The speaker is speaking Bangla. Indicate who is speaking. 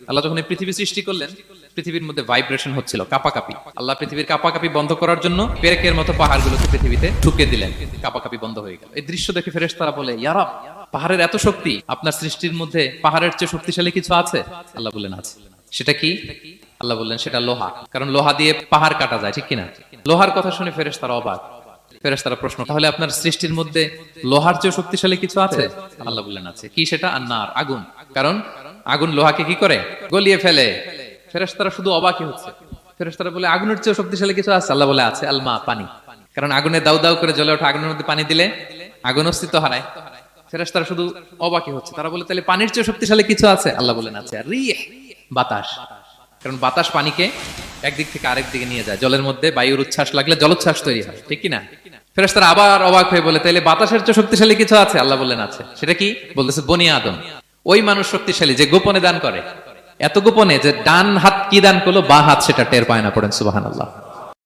Speaker 1: আল্লাহ যখন এই পৃথিবী সৃষ্টি করলেন, পৃথিবীর মধ্যে ভাইব্রেশন হচ্ছিল, কাঁপাকাঁপি। আল্লাহ পৃথিবীর কাঁপাকাঁপি বন্ধ করার জন্য পেরেকের মতো পাহাড়গুলোকে পৃথিবীতে ঠুকে দিলেন, কাঁপাকাঁপি বন্ধ হয়ে গেল। এই দৃশ্য দেখে ফেরেশতারা বলে, ইয়া রব, পাহাড়ের এত শক্তি, আপনার সৃষ্টির মধ্যে পাহাড়ের চেয়ে শক্তিশালী কিছু আছে? আল্লাহ বললেন আছে। সেটা কি? আল্লাহ বললেন সেটা লোহা, কারণ লোহা দিয়ে পাহাড় কাটা যায়, ঠিক কিনা? লোহার কথা শুনে ফেরেশতারা অবাক। ফেরেশতারা প্রশ্ন, তাহলে আপনার সৃষ্টির মধ্যে লোহার চেয়ে শক্তিশালী কিছু আছে? আল্লাহ বললেন আছে। কি সেটা? আন্নার, আগুন। কারণ আগুন লোহাকে কি করে? গলিয়ে ফেলে। ফেরেশতারা শুধু অবাকই হচ্ছে। ফেরেশতারা বলে, আগুনের চেয়ে শক্তিশালী কিছু আছে? আল্লাহ বলে আছে, আলমা, পানি। কারণ আগুনে দাউ দাউ করে জ্বলে ওঠা আগুনের মধ্যে পানি দিলে আগুন অস্তিত্ব হারায়। ফেরেশতারা শুধু অবাকই হচ্ছে। তারা বলে, তাহলে পানির চেয়ে শক্তিশালী কিছু আছে? আল্লাহ বলেন আছে, রিহ, বাতাস। কারণ বাতাস পানিকে একদিক থেকে আরেক দিকে নিয়ে যায়। জলের মধ্যে বায়ুর উচ্ছ্বাস লাগলে জলোচ্ছ্বাস তৈরি হয়, ঠিক কিনা? ফেরেশতারা আবার অবাক হয়ে বলে, তাইলে বাতাসের চেয়ে শক্তিশালী কিছু আছে? আল্লাহ বললেন আছে। সেটা কি? বলতেছে বনি আদম। ওই মানুষ শক্তিশালী যে গোপনে দান করে, এত গোপনে যে ডান হাত কি দান করলো, বাঁ হাত সেটা টের পায় না। পড়েন সুবহানাল্লাহ।